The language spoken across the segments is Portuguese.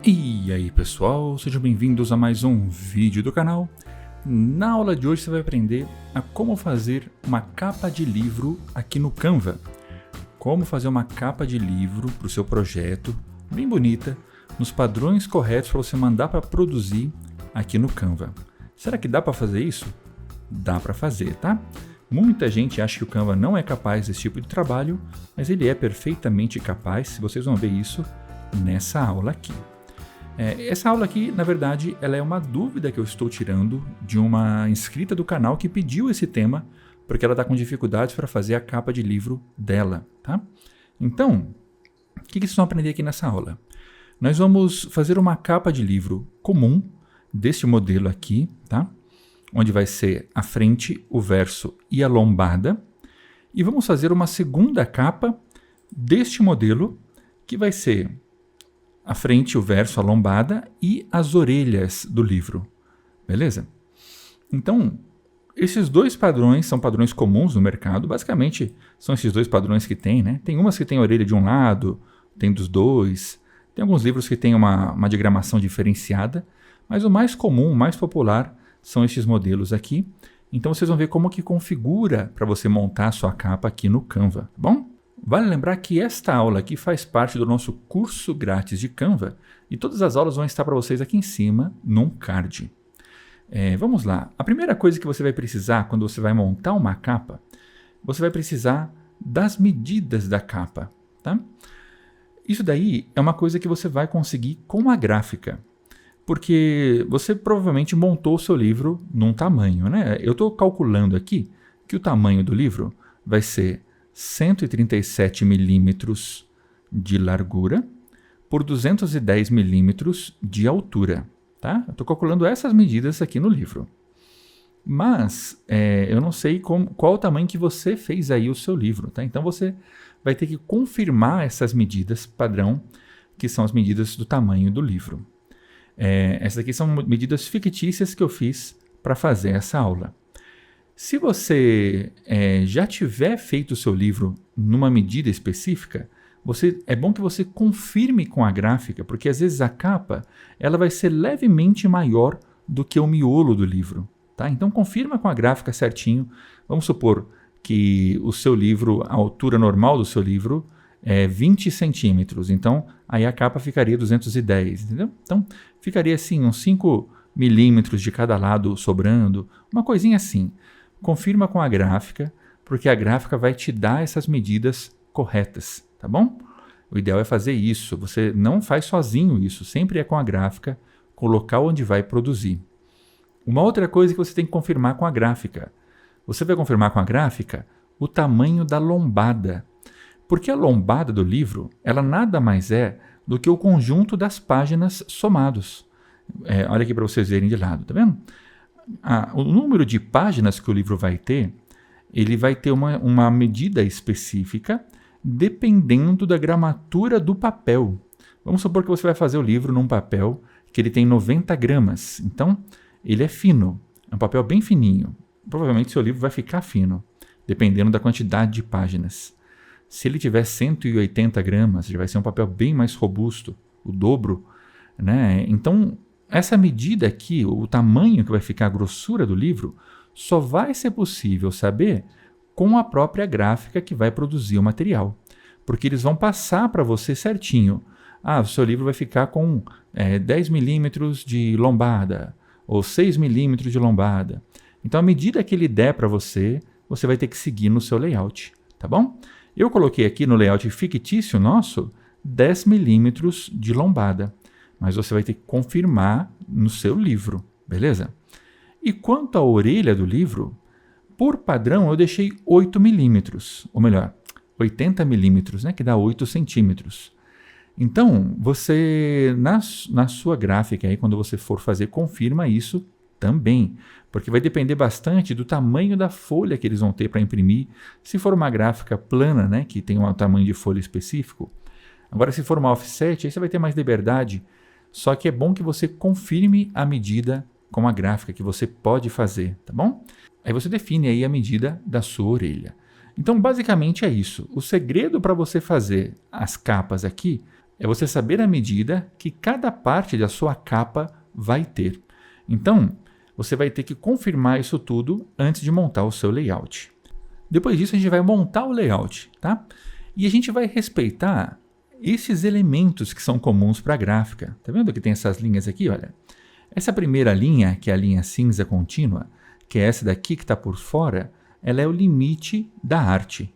E aí pessoal, sejam bem-vindos a mais um vídeo do canal. Na aula de hoje você vai aprender a como fazer uma capa de livro aqui no Canva. Como fazer uma capa de livro para o seu projeto, bem bonita, nos padrões corretos para você mandar para produzir aqui no Canva. Será que dá para fazer isso? Dá para fazer, tá? Muita gente acha que o Canva não é capaz desse tipo de trabalho, mas ele é perfeitamente capaz, vocês vão ver isso nessa aula aqui. Essa aula aqui, na verdade, ela é uma dúvida que eu estou tirando de uma inscrita do canal que pediu esse tema, porque ela está com dificuldades para fazer a capa de livro dela, tá? Então, o que vocês vão aprender aqui nessa aula? Nós vamos fazer uma capa de livro comum, desse modelo aqui, tá? Onde vai ser a frente, o verso e a lombada. E vamos fazer uma segunda capa deste modelo, que vai ser a frente, o verso, a lombada e as orelhas do livro, beleza? Então, esses dois padrões são padrões comuns no mercado, basicamente são esses dois padrões que tem, né? Tem umas que tem a orelha de um lado, tem dos dois, tem alguns livros que tem uma diagramação diferenciada, mas o mais comum, o mais popular são esses modelos aqui. Então vocês vão ver como que configura para você montar a sua capa aqui no Canva, tá bom? Vale lembrar que esta aula aqui faz parte do nosso curso grátis de Canva e todas as aulas vão estar para vocês aqui em cima, num card. Vamos lá. A primeira coisa que você vai precisar quando você vai montar uma capa, você vai precisar das medidas da capa, tá? Isso daí é uma coisa que você vai conseguir com a gráfica, porque você provavelmente montou o seu livro num tamanho, né? Eu estou calculando aqui que o tamanho do livro vai ser 137 milímetros de largura por 210 milímetros de altura, tá? Eu estou calculando essas medidas aqui no livro. Mas eu não sei qual o tamanho que você fez aí o seu livro, tá? Então você vai ter que confirmar essas medidas padrão, que são as medidas do tamanho do livro. Essas aqui são medidas fictícias que eu fiz para fazer essa aula. Se você já tiver feito o seu livro numa medida específica, é bom que você confirme com a gráfica, porque às vezes a capa ela vai ser levemente maior do que o miolo do livro, tá? Então confirma com a gráfica certinho. Vamos supor que o seu livro, a altura normal do seu livro é 20 centímetros, então aí a capa ficaria 210, entendeu? Então ficaria assim uns 5 milímetros de cada lado sobrando, uma coisinha assim. Confirma com a gráfica, porque a gráfica vai te dar essas medidas corretas, tá bom? O ideal é fazer isso, você não faz sozinho isso, sempre é com a gráfica, com o local onde vai produzir. Uma outra coisa que você tem que confirmar com a gráfica, você vai confirmar com a gráfica o tamanho da lombada, porque a lombada do livro, ela nada mais é do que o conjunto das páginas somados. Olha aqui para vocês verem de lado, tá vendo? O número de páginas que o livro vai ter, ele vai ter uma medida específica dependendo da gramatura do papel. Vamos supor que você vai fazer o livro num papel que ele tem 90 gramas. Então, ele é fino. É um papel bem fininho. Provavelmente seu livro vai ficar fino, dependendo da quantidade de páginas. Se ele tiver 180 gramas, já vai ser um papel bem mais robusto, o dobro, né? Então, essa medida aqui, o tamanho que vai ficar a grossura do livro, só vai ser possível saber com a própria gráfica que vai produzir o material. Porque eles vão passar para você certinho. O seu livro vai ficar com 10 milímetros de lombada, ou 6 milímetros de lombada. Então, a medida que ele der para você, você vai ter que seguir no seu layout, tá bom? Eu coloquei aqui no layout fictício nosso 10 milímetros de lombada. Mas você vai ter que confirmar no seu livro, beleza? E quanto à orelha do livro, por padrão eu deixei 8 milímetros, ou melhor, 80 milímetros, né, que dá 8 centímetros. Então, você, na sua gráfica, aí, quando você for fazer, confirma isso também, porque vai depender bastante do tamanho da folha que eles vão ter para imprimir. Se for uma gráfica plana, né, que tem um tamanho de folha específico. Agora, se for uma offset, aí você vai ter mais liberdade. Só que é bom que você confirme a medida com a gráfica que você pode fazer, tá bom? Aí você define aí a medida da sua orelha. Então, basicamente é isso. O segredo para você fazer as capas aqui É você saber a medida que cada parte da sua capa vai ter. Então, você vai ter que confirmar isso tudo antes de montar o seu layout. Depois disso, a gente vai montar o layout, tá? E a gente vai respeitar esses elementos que são comuns para a gráfica. Tá vendo que tem essas linhas aqui, olha? Essa primeira linha, que é a linha cinza contínua, que é essa daqui que está por fora, ela é o limite da arte.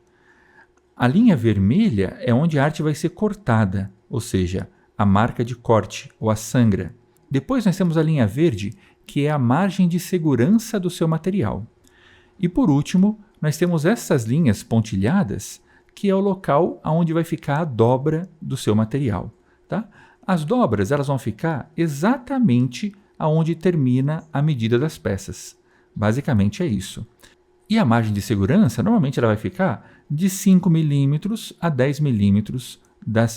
A linha vermelha é onde a arte vai ser cortada, ou seja, a marca de corte ou a sangra. Depois nós temos a linha verde, que é a margem de segurança do seu material. E por último, nós temos essas linhas pontilhadas, que é o local onde vai ficar a dobra do seu material. Tá? As dobras elas vão ficar exatamente aonde termina a medida das peças. Basicamente é isso. E a margem de segurança, normalmente ela vai ficar de 5 milímetros a 10 milímetros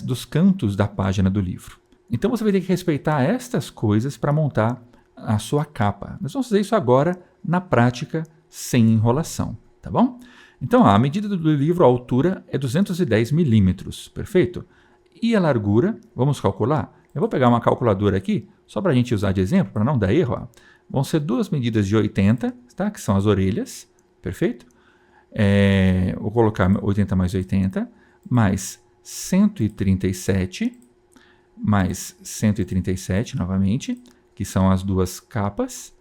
dos cantos da página do livro. Então você vai ter que respeitar estas coisas para montar a sua capa. Nós vamos fazer isso agora na prática, sem enrolação, tá bom? Então a medida do livro, a altura é 210 milímetros, perfeito? E a largura, vamos calcular? Eu vou pegar uma calculadora aqui, só para a gente usar de exemplo, para não dar erro. Ó. Vão ser duas medidas de 80, tá? Que são as orelhas, perfeito? Vou colocar 80 mais 80, mais 137, mais 137 novamente, que são as duas capas,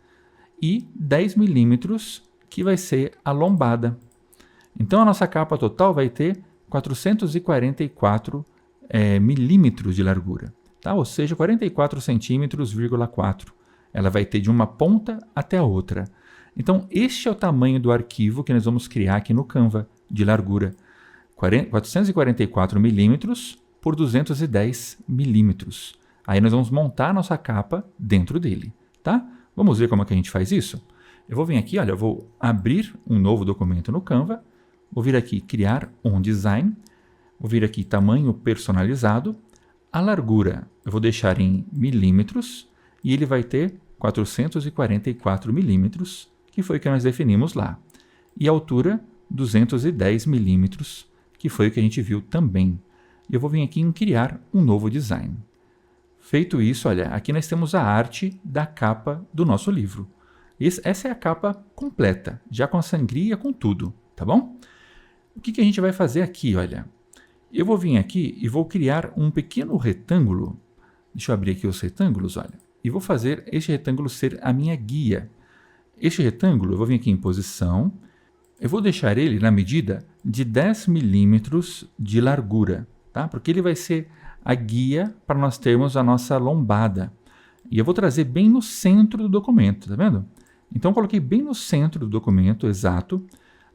e 10 milímetros, que vai ser a lombada. Então a nossa capa total vai ter 444 milímetros de largura, tá? Ou seja, 44 centímetros, 4. Ela vai ter de uma ponta até a outra. Então este é o tamanho do arquivo que nós vamos criar aqui no Canva, de largura. 444 milímetros por 210 milímetros. Aí nós vamos montar a nossa capa dentro dele, tá? Vamos ver como é que a gente faz isso? Eu vou vir aqui, olha, eu vou abrir um novo documento no Canva, vou vir aqui criar um design, vou vir aqui tamanho personalizado, a largura eu vou deixar em milímetros e ele vai ter 444 milímetros, que foi o que nós definimos lá. E a altura 210 milímetros, que foi o que a gente viu também. E eu vou vir aqui em criar um novo design. Feito isso, olha, aqui nós temos a arte da capa do nosso livro. Essa é a capa completa, já com a sangria, com tudo, tá bom? O que a gente vai fazer aqui, olha? Eu vou vir aqui e vou criar um pequeno retângulo. Deixa eu abrir aqui os retângulos, olha. E vou fazer este retângulo ser a minha guia. Este retângulo, eu vou vir aqui em posição. Eu vou deixar ele na medida de 10 milímetros de largura, tá? Porque ele vai ser a guia para nós termos a nossa lombada. E eu vou trazer bem no centro do documento, tá vendo? Então eu coloquei bem no centro do documento, exato.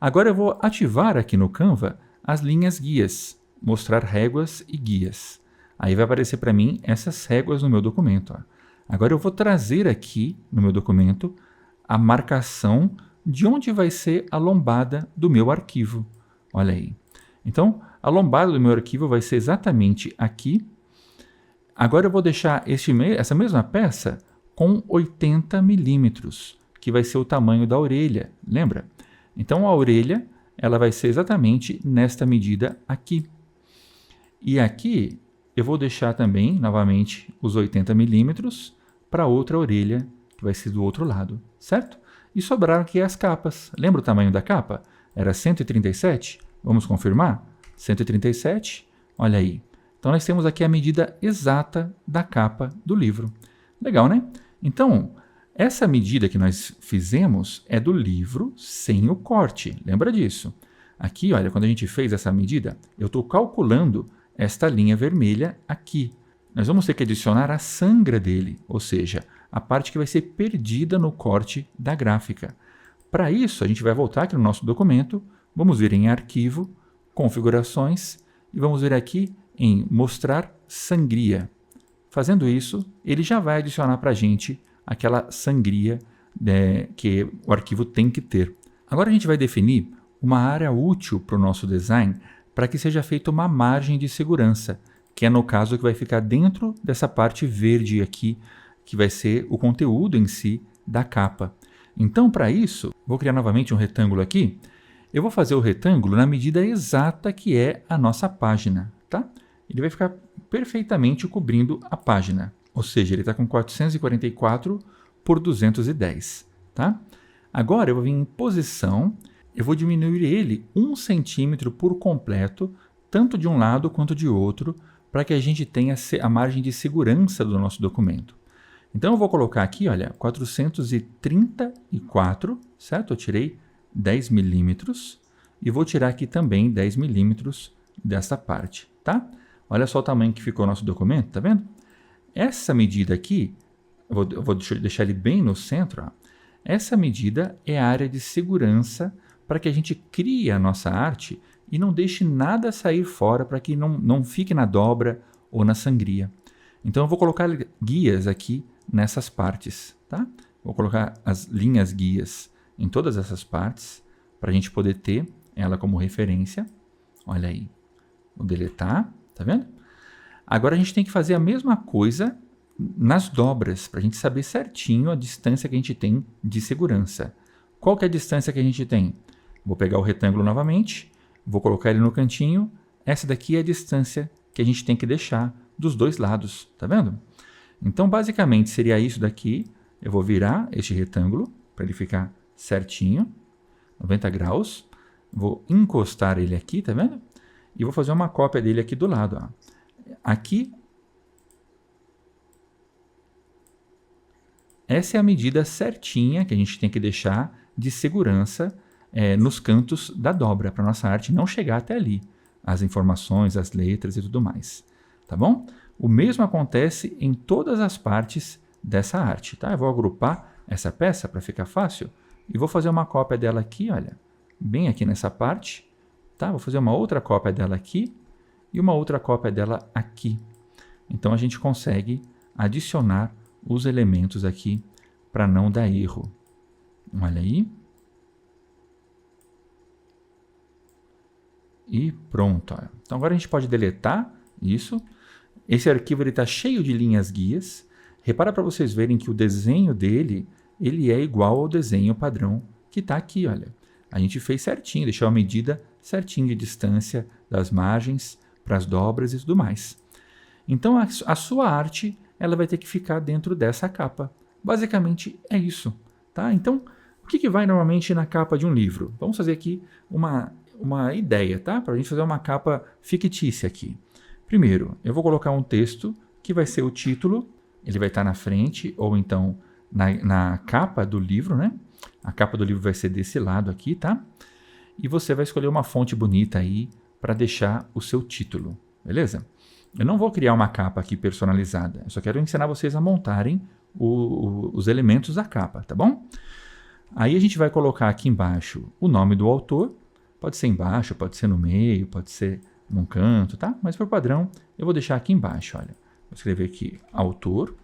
Agora eu vou ativar aqui no Canva as linhas guias, mostrar réguas e guias. Aí vai aparecer para mim essas réguas no meu documento. Ó. Agora eu vou trazer aqui no meu documento a marcação de onde vai ser a lombada do meu arquivo. Olha aí. Então, a lombada do meu arquivo vai ser exatamente aqui. Agora eu vou deixar essa mesma peça com 80 milímetros, que vai ser o tamanho da orelha, lembra? Então a orelha ela vai ser exatamente nesta medida aqui. E aqui eu vou deixar também, novamente, os 80 milímetros para outra orelha, que vai ser do outro lado, certo? E sobraram aqui as capas. Lembra o tamanho da capa? Era 137? Vamos confirmar? 137, olha aí. Então nós temos aqui a medida exata da capa do livro. Legal, né? Então, essa medida que nós fizemos é do livro sem o corte. Lembra disso? Aqui, olha, quando a gente fez essa medida, eu estou calculando esta linha vermelha aqui. Nós vamos ter que adicionar a sangra dele, ou seja, a parte que vai ser perdida no corte da gráfica. Para isso, a gente vai voltar aqui no nosso documento, vamos vir em Arquivo, Configurações, e vamos vir aqui em Mostrar Sangria. Fazendo isso, ele já vai adicionar para a gente aquela sangria que o arquivo tem que ter. Agora a gente vai definir uma área útil para o nosso design para que seja feita uma margem de segurança, que é no caso que vai ficar dentro dessa parte verde aqui, que vai ser o conteúdo em si da capa. Então, para isso, vou criar novamente um retângulo aqui. Eu vou fazer o retângulo na medida exata que é a nossa página, tá? Ele vai ficar perfeitamente cobrindo a página. Ou seja, ele está com 444 por 210. Tá? Agora eu vou vir em posição, eu vou diminuir ele 1 centímetro por completo, tanto de um lado quanto de outro, para que a gente tenha a margem de segurança do nosso documento. Então eu vou colocar aqui, olha, 434, certo? Eu tirei 10 milímetros e vou tirar aqui também 10 milímetros dessa parte, tá? Olha só o tamanho que ficou o nosso documento, tá vendo? Essa medida aqui, eu vou deixar ele bem no centro, ó. Essa medida é a área de segurança para que a gente crie a nossa arte e não deixe nada sair fora para que não fique na dobra ou na sangria. Então eu vou colocar guias aqui nessas partes, tá? Vou colocar as linhas guias em todas essas partes para a gente poder ter ela como referência. Olha aí, vou deletar, tá vendo? Agora a gente tem que fazer a mesma coisa nas dobras, para a gente saber certinho a distância que a gente tem de segurança. Qual que é a distância que a gente tem? Vou pegar o retângulo novamente, vou colocar ele no cantinho. Essa daqui é a distância que a gente tem que deixar dos dois lados, tá vendo? Então, basicamente, seria isso daqui. Eu vou virar este retângulo para ele ficar certinho, 90 graus. Vou encostar ele aqui, tá vendo? E vou fazer uma cópia dele aqui do lado, ó. Aqui, essa é a medida certinha que a gente tem que deixar de segurança nos cantos da dobra, para nossa arte não chegar até ali, as informações, as letras e tudo mais, tá bom? O mesmo acontece em todas as partes dessa arte, tá? Eu vou agrupar essa peça para ficar fácil e vou fazer uma cópia dela aqui, olha, bem aqui nessa parte, tá? Vou fazer uma outra cópia dela aqui e uma outra cópia dela aqui. Então a gente consegue adicionar os elementos aqui para não dar erro. Olha aí. E pronto. Ó. Então agora a gente pode deletar isso. Esse arquivo está cheio de linhas guias. Repara para vocês verem que o desenho dele ele é igual ao desenho padrão que está aqui. Olha. A gente fez certinho, deixou a medida certinho de distância das margens para as dobras e tudo mais. Então a sua arte ela vai ter que ficar dentro dessa capa. Basicamente é isso. Tá? Então, o que vai normalmente na capa de um livro? Vamos fazer aqui uma ideia, tá? Para a gente fazer uma capa fictícia aqui. Primeiro, eu vou colocar um texto que vai ser o título, ele vai estar na frente ou então na capa do livro, né? A capa do livro vai ser desse lado aqui, tá? E você vai escolher uma fonte bonita aí para deixar o seu título, beleza? Eu não vou criar uma capa aqui personalizada, eu só quero ensinar vocês a montarem os elementos da capa, tá bom? Aí a gente vai colocar aqui embaixo o nome do autor, pode ser embaixo, pode ser no meio, pode ser num canto, tá? Mas por padrão eu vou deixar aqui embaixo, olha. Vou escrever aqui autor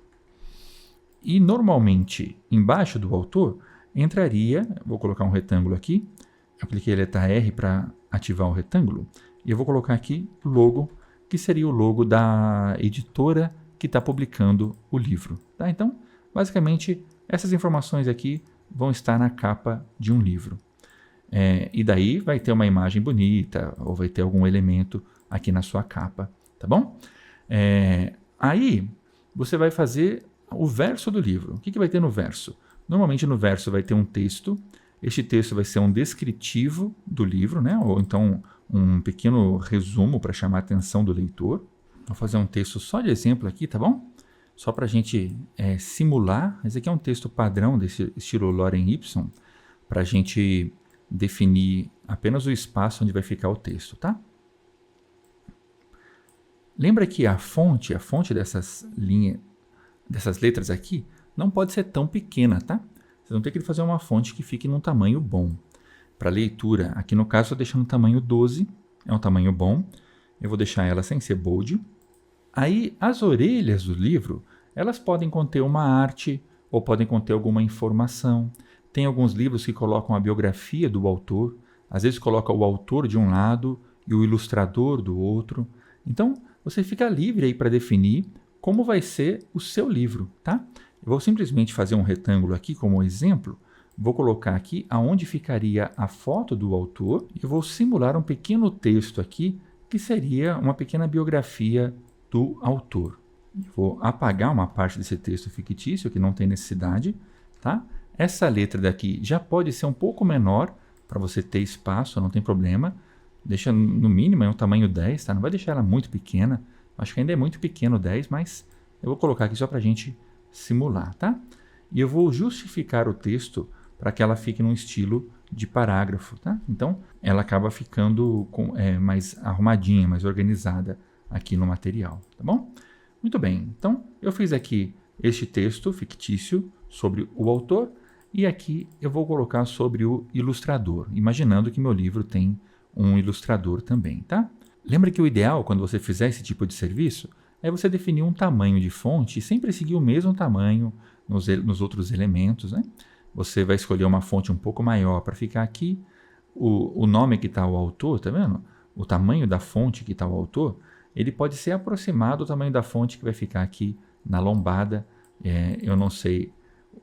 e normalmente embaixo do autor entraria, vou colocar um retângulo aqui, eu cliquei em letra R para ativar o retângulo e eu vou colocar aqui logo, que seria o logo da editora que está publicando o livro. Tá? Então, basicamente, essas informações aqui vão estar na capa de um livro. E daí vai ter uma imagem bonita ou vai ter algum elemento aqui na sua capa, tá bom? Aí, você vai fazer o verso do livro. O que vai ter no verso? Normalmente no verso vai ter um texto. Este texto vai ser um descritivo do livro, né? Ou então um pequeno resumo para chamar a atenção do leitor. Vou fazer um texto só de exemplo aqui, tá bom? Só para a gente simular. Esse aqui é um texto padrão desse estilo Lorem Ipsum, para a gente definir apenas o espaço onde vai ficar o texto, tá? Lembra que a fonte dessas linhas, dessas letras aqui, não pode ser tão pequena, tá? Vocês vão ter que fazer uma fonte que fique num tamanho bom. Para leitura, aqui no caso, eu estou deixando o tamanho 12, é um tamanho bom. Eu vou deixar ela sem ser bold. Aí, as orelhas do livro, elas podem conter uma arte ou podem conter alguma informação. Tem alguns livros que colocam a biografia do autor. Às vezes coloca o autor de um lado e o ilustrador do outro. Então, você fica livre aí para definir como vai ser o seu livro, tá? Eu vou simplesmente fazer um retângulo aqui como exemplo. Vou colocar aqui aonde ficaria a foto do autor e eu vou simular um pequeno texto aqui que seria uma pequena biografia do autor. Vou apagar uma parte desse texto fictício que não tem necessidade, tá? Essa letra daqui já pode ser um pouco menor para você ter espaço, não tem problema. Deixa no mínimo um tamanho 10, tá? Não vai deixar ela muito pequena. Acho que ainda é muito pequeno 10, mas eu vou colocar aqui só para a gente simular, tá? E eu vou justificar o texto para que ela fique num estilo de parágrafo, tá? Então, ela acaba ficando mais arrumadinha, mais organizada aqui no material, tá bom? Muito bem, então eu fiz aqui este texto fictício sobre o autor e aqui eu vou colocar sobre o ilustrador, imaginando que meu livro tem um ilustrador também, tá? Lembra que o ideal, quando você fizer esse tipo de serviço, é você definir um tamanho de fonte e sempre seguir o mesmo tamanho nos outros elementos, né? Você vai escolher uma fonte um pouco maior para ficar aqui. O nome que está o autor, tá vendo? O tamanho da fonte que está o autor, ele pode ser aproximado do tamanho da fonte que vai ficar aqui na lombada. Eu não sei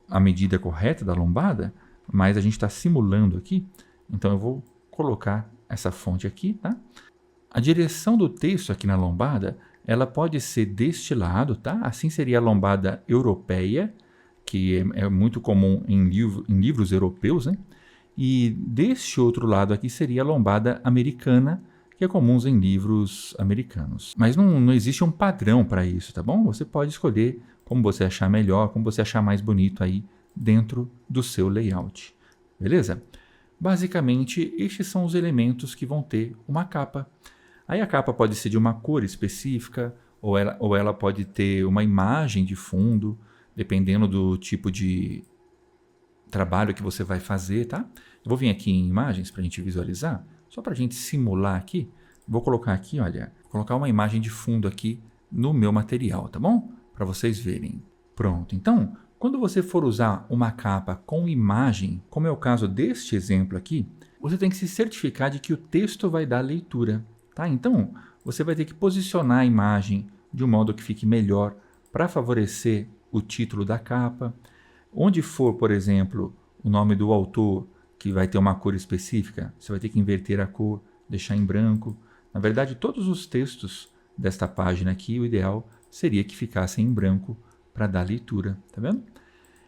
a medida correta da lombada, mas a gente está simulando aqui. Então eu vou colocar essa fonte aqui, tá? A direção do texto aqui na lombada, ela pode ser deste lado, tá? Assim seria a lombada europeia, que é muito comum em livros europeus, né? E deste outro lado aqui seria a lombada americana, que é comum em livros americanos. Mas não existe um padrão para isso, tá bom? Você pode escolher como você achar melhor, como você achar mais bonito aí dentro do seu layout. Beleza? Basicamente, estes são os elementos que vão ter uma capa. Aí a capa pode ser de uma cor específica, ou ela pode ter uma imagem de fundo, dependendo do tipo de trabalho que você vai fazer, tá? Eu vou vir aqui em imagens para a gente visualizar, só para a gente simular aqui. Vou colocar aqui, olha, vou colocar uma imagem de fundo aqui no meu material, tá bom? Para vocês verem. Pronto, então, quando você for usar uma capa com imagem, como é o caso deste exemplo aqui, você tem que se certificar de que o texto vai dar leitura, tá? Então, você vai ter que posicionar a imagem de um modo que fique melhor para favorecer o título da capa. Onde for, por exemplo, o nome do autor, que vai ter uma cor específica, você vai ter que inverter a cor, deixar em branco. Na verdade, todos os textos desta página aqui, o ideal seria que ficassem em branco para dar leitura, tá vendo?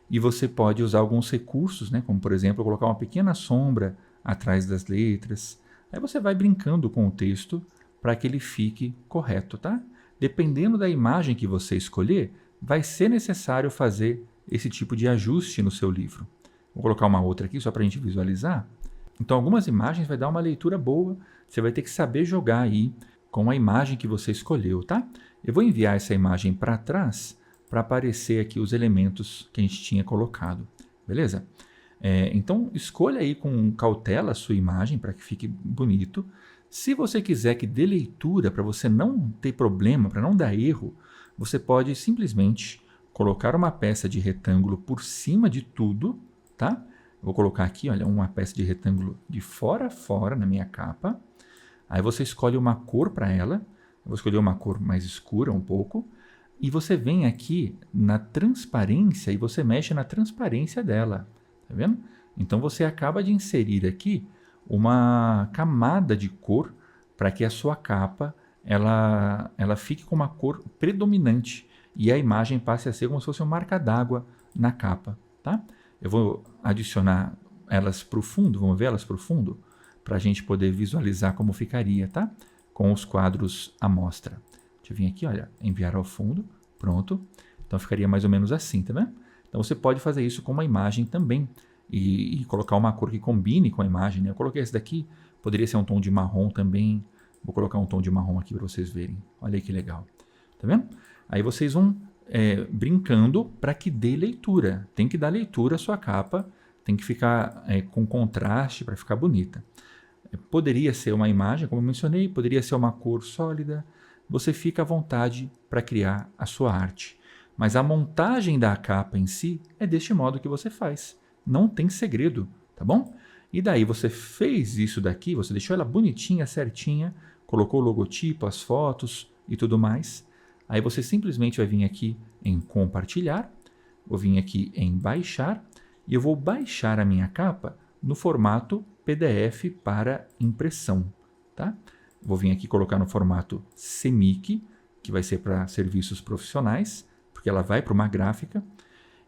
E você pode usar alguns recursos, né, como por exemplo, colocar uma pequena sombra atrás das letras. Aí você vai brincando com o texto para que ele fique correto, tá? Dependendo da imagem que você escolher, vai ser necessário fazer esse tipo de ajuste no seu livro. Vou colocar uma outra aqui só para a gente visualizar. Então, algumas imagens vai dar uma leitura boa. Você vai ter que saber jogar aí com a imagem que você escolheu, tá? Eu vou enviar essa imagem para trás para aparecer aqui os elementos que a gente tinha colocado, beleza? Então, escolha aí com cautela a sua imagem para que fique bonito. Se você quiser que dê leitura, para você não ter problema, para não dar erro, você pode simplesmente colocar uma peça de retângulo por cima de tudo, tá? Vou colocar aqui, olha, uma peça de retângulo de fora a fora na minha capa. Aí você escolhe uma cor para ela. Eu vou escolher uma cor mais escura um pouco. E você vem aqui na transparência e você mexe na transparência dela. Tá vendo? Então você acaba de inserir aqui uma camada de cor para que a sua capa ela fique com uma cor predominante e a imagem passe a ser como se fosse uma marca d'água na capa, tá? Eu vou adicionar elas para o fundo, vamos ver elas para o fundo, para a gente poder visualizar como ficaria, tá? Com os quadros à mostra. Deixa eu vir aqui, olha, enviar ao fundo, pronto. Então ficaria mais ou menos assim, tá vendo? Então você pode fazer isso com uma imagem também e colocar uma cor que combine com a imagem, né? Eu coloquei esse daqui, poderia ser um tom de marrom também. Vou colocar um tom de marrom aqui para vocês verem. Olha aí que legal, tá vendo? Aí vocês vão brincando para que dê leitura. Tem que dar leitura à sua capa, tem que ficar com contraste para ficar bonita. Poderia ser uma imagem, como eu mencionei, poderia ser uma cor sólida. Você fica à vontade para criar a sua arte. Mas a montagem da capa em si é deste modo que você faz. Não tem segredo, tá bom? E daí você fez isso daqui, você deixou ela bonitinha, certinha, colocou o logotipo, as fotos e tudo mais. Aí você simplesmente vai vir aqui em compartilhar, vou vir aqui em baixar e eu vou baixar a minha capa no formato PDF para impressão, tá? Vou vir aqui colocar no formato CMYK, que vai ser para serviços profissionais, porque ela vai para uma gráfica.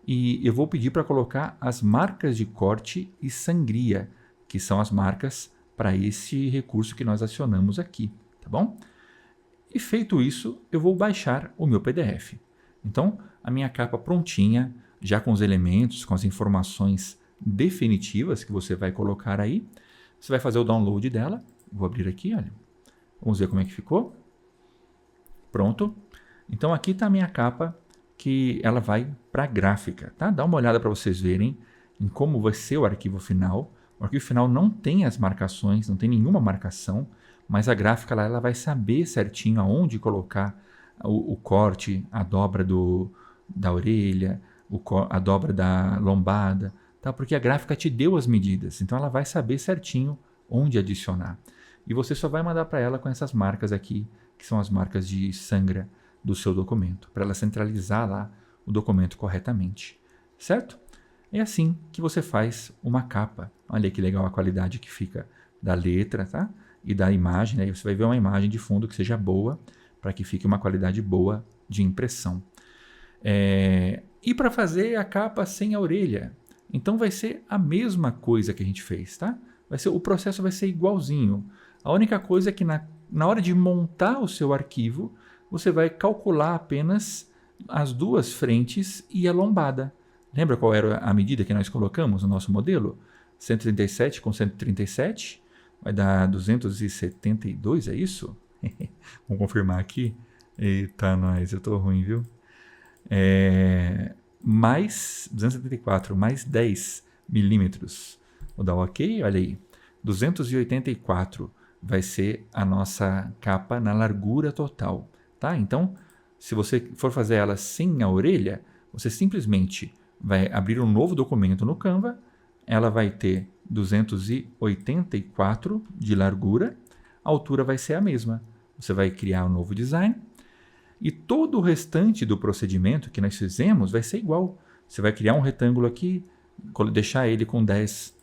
E eu vou pedir para colocar as marcas de corte e sangria, que são as marcas para esse recurso que nós acionamos aqui, tá bom? E feito isso, eu vou baixar o meu PDF. Então, a minha capa prontinha, já com os elementos, com as informações definitivas que você vai colocar aí. Você vai fazer o download dela. Vou abrir aqui, olha. Vamos ver como é que ficou. Pronto. Então, aqui está a minha capa, que ela vai para a gráfica, tá? Dá uma olhada para vocês verem em como vai ser o arquivo final. O arquivo final não tem as marcações, não tem nenhuma marcação, mas a gráfica lá, ela vai saber certinho aonde colocar o corte, a dobra da orelha, a dobra da lombada, tá? Porque a gráfica te deu as medidas, então ela vai saber certinho onde adicionar. E você só vai mandar para ela com essas marcas aqui, que são as marcas de sangra do seu documento, para ela centralizar lá o documento corretamente, certo? É assim que você faz uma capa. Olha que legal a qualidade que fica da letra, tá? E da imagem, né? Você vai ver uma imagem de fundo que seja boa, para que fique uma qualidade boa de impressão. E para fazer a capa sem a orelha, então vai ser a mesma coisa que a gente fez, tá? O processo vai ser igualzinho. A única coisa é que na hora de montar o seu arquivo, você vai calcular apenas as duas frentes e a lombada. Lembra qual era a medida que nós colocamos no nosso modelo? 137 com 137 vai dar 272, é isso? Vamos confirmar aqui. Eita, nós, eu tô ruim, viu? Mais 274, mais 10 milímetros. Vou dar um ok, olha aí. 284 vai ser a nossa capa na largura total, tá? Então, se você for fazer ela sem a orelha, você simplesmente vai abrir um novo documento no Canva, ela vai ter 284 de largura, a altura vai ser a mesma. Você vai criar um novo design e todo o restante do procedimento que nós fizemos vai ser igual. Você vai criar um retângulo aqui, deixar ele com 10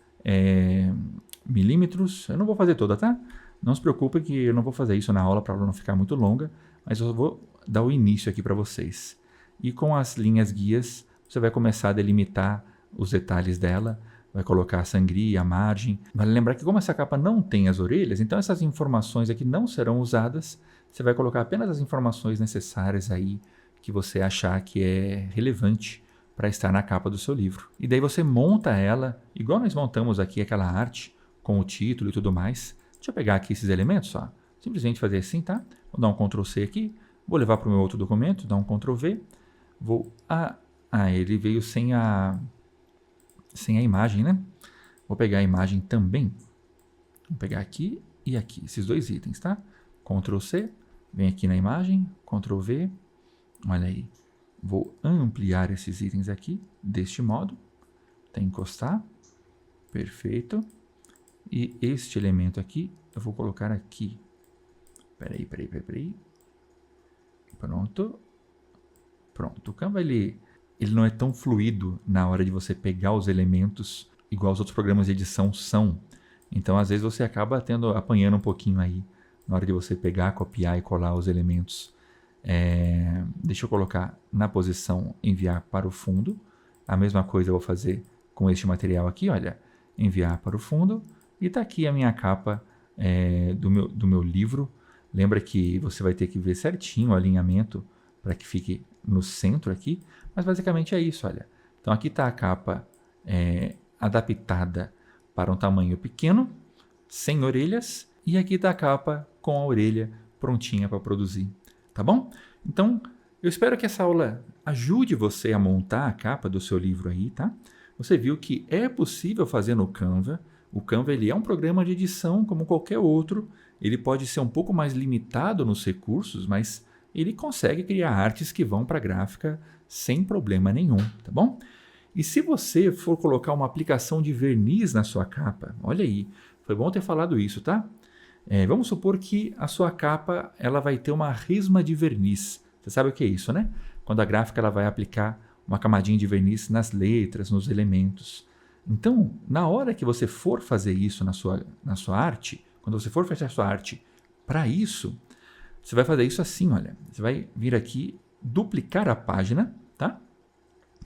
milímetros. Eu não vou fazer toda, tá? Não se preocupe que eu não vou fazer isso na aula para ela não ficar muito longa, mas eu vou dar o início aqui para vocês. E com as linhas guias, você vai começar a delimitar os detalhes dela, vai colocar a sangria, a margem. Vale lembrar que como essa capa não tem as orelhas, então essas informações aqui não serão usadas. Você vai colocar apenas as informações necessárias aí que você achar que é relevante para estar na capa do seu livro. E daí você monta ela, igual nós montamos aqui aquela arte, com o título e tudo mais. Deixa eu pegar aqui esses elementos, ó. Simplesmente fazer assim, tá? Vou dar um Ctrl C aqui, vou levar para o meu outro documento, dar um Ctrl V, ele veio sem a imagem, né? Vou pegar a imagem também. Vou pegar aqui e aqui, esses dois itens, tá? Ctrl C, vem aqui na imagem, Ctrl V, olha aí. Vou ampliar esses itens aqui, deste modo, até encostar, perfeito. E este elemento aqui, eu vou colocar aqui. Peraí. Pronto. O Canva, ele não é tão fluido na hora de você pegar os elementos, igual os outros programas de edição são. Então, às vezes, você acaba apanhando um pouquinho aí, na hora de você pegar, copiar e colar os elementos. Deixa eu colocar na posição enviar para o fundo. A mesma coisa eu vou fazer com este material aqui, olha. Enviar para o fundo. E está aqui a minha capa do meu livro. Lembra que você vai ter que ver certinho o alinhamento para que fique no centro aqui. Mas basicamente é isso, olha. Então aqui está a capa adaptada para um tamanho pequeno, sem orelhas. E aqui está a capa com a orelha prontinha para produzir. Tá bom? Então, eu espero que essa aula ajude você a montar a capa do seu livro aí, tá? Você viu que é possível fazer no Canva. O Canva, ele é um programa de edição como qualquer outro. Ele pode ser um pouco mais limitado nos recursos, mas ele consegue criar artes que vão para a gráfica sem problema nenhum, tá bom? E se você for colocar uma aplicação de verniz na sua capa, olha aí, foi bom ter falado isso, tá? Vamos supor que a sua capa ela vai ter uma resma de verniz. Você sabe o que é isso, né? Quando a gráfica ela vai aplicar uma camadinha de verniz nas letras, nos elementos. Então, na hora que você for fazer isso na sua arte, quando você for fechar a sua arte para isso, Você vai fazer isso assim, olha. Você vai vir aqui, duplicar a página, tá?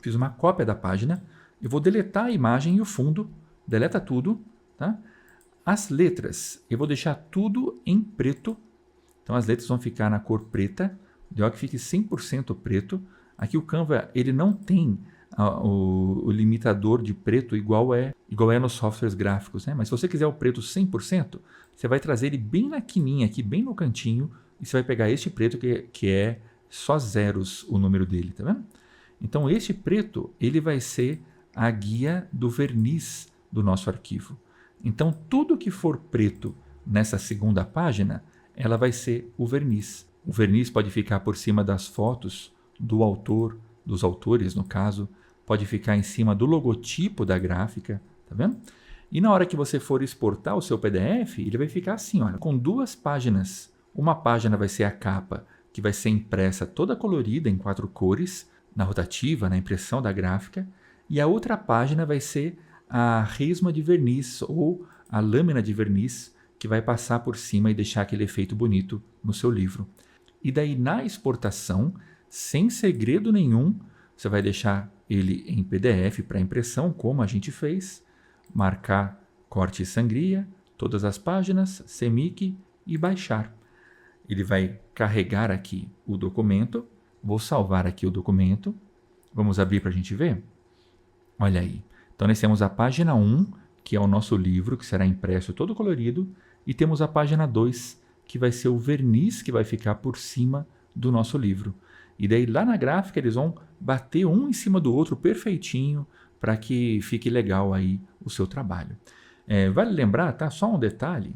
Fiz uma cópia da página. Eu vou deletar a imagem e o fundo. Deleta tudo, tá? As letras, eu vou deixar tudo em preto. Então as letras vão ficar na cor preta. Deu que fique 100% preto. Aqui o Canva, ele não tem o limitador de preto igual é nos softwares gráficos, né? Mas se você quiser o preto 100%, você vai trazer ele bem na quininha aqui, bem no cantinho, e você vai pegar este preto que é só zeros o número dele, tá vendo? Então este preto, ele vai ser a guia do verniz do nosso arquivo. Então tudo que for preto nessa segunda página, ela vai ser o verniz. O verniz pode ficar por cima das fotos do autor, dos autores no caso, pode ficar em cima do logotipo da gráfica, tá vendo? E na hora que você for exportar o seu PDF, ele vai ficar assim, olha, com duas páginas. Uma página vai ser a capa, que vai ser impressa toda colorida em 4 cores, na rotativa, na impressão da gráfica, e a outra página vai ser a resma de verniz ou a lâmina de verniz que vai passar por cima e deixar aquele efeito bonito no seu livro. E daí na exportação, sem segredo nenhum, você vai deixar ele em PDF para impressão, como a gente fez, marcar corte e sangria, todas as páginas, CMYK e baixar. Ele vai carregar aqui o documento, vou salvar aqui o documento, vamos abrir para a gente ver? Olha aí, então nós temos a página 1, que é o nosso livro, que será impresso todo colorido, e temos a página 2, que vai ser o verniz que vai ficar por cima do nosso livro. E daí lá na gráfica eles vão bater um em cima do outro perfeitinho para que fique legal aí o seu trabalho. Vale lembrar, tá? Só um detalhe,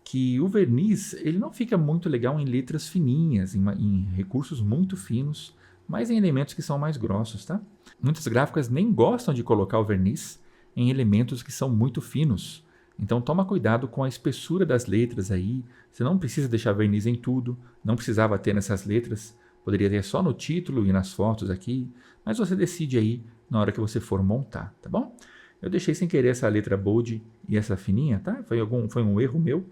que o verniz ele não fica muito legal em letras fininhas, em recursos muito finos, mas em elementos que são mais grossos, tá? Muitas gráficas nem gostam de colocar o verniz em elementos que são muito finos. Então toma cuidado com a espessura das letras aí. Você não precisa deixar verniz em tudo, não precisava ter nessas letras, poderia ter só no título e nas fotos aqui, mas você decide aí na hora que você for montar, tá bom? Eu deixei sem querer essa letra bold e essa fininha, tá? Foi um erro meu,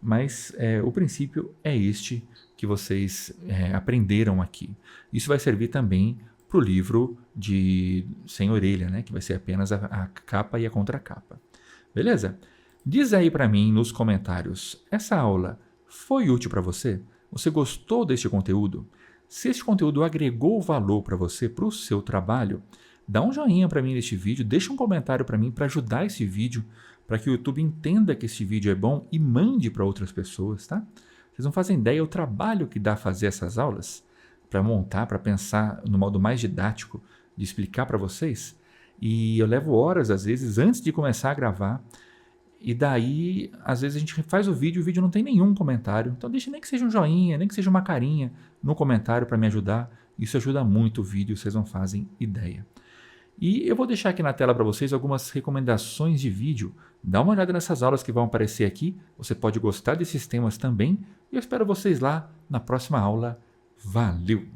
mas o princípio é este que vocês aprenderam aqui. Isso vai servir também para o livro de sem orelha, né? Que vai ser apenas a capa e a contracapa. Beleza? Diz aí para mim nos comentários, essa aula foi útil para você? Você gostou deste conteúdo? Se este conteúdo agregou valor para você, para o seu trabalho, dá um joinha para mim neste vídeo, deixa um comentário para mim para ajudar esse vídeo, para que o YouTube entenda que este vídeo é bom e mande para outras pessoas, tá? Vocês não fazem ideia o trabalho que dá fazer essas aulas, para montar, para pensar no modo mais didático de explicar para vocês. E eu levo horas, às vezes, antes de começar a gravar. E daí, às vezes a gente faz o vídeo não tem nenhum comentário. Então deixa nem que seja um joinha, nem que seja uma carinha no comentário para me ajudar. Isso ajuda muito o vídeo, vocês não fazem ideia. E eu vou deixar aqui na tela para vocês algumas recomendações de vídeo. Dá uma olhada nessas aulas que vão aparecer aqui. Você pode gostar desses temas também. E eu espero vocês lá na próxima aula. Valeu!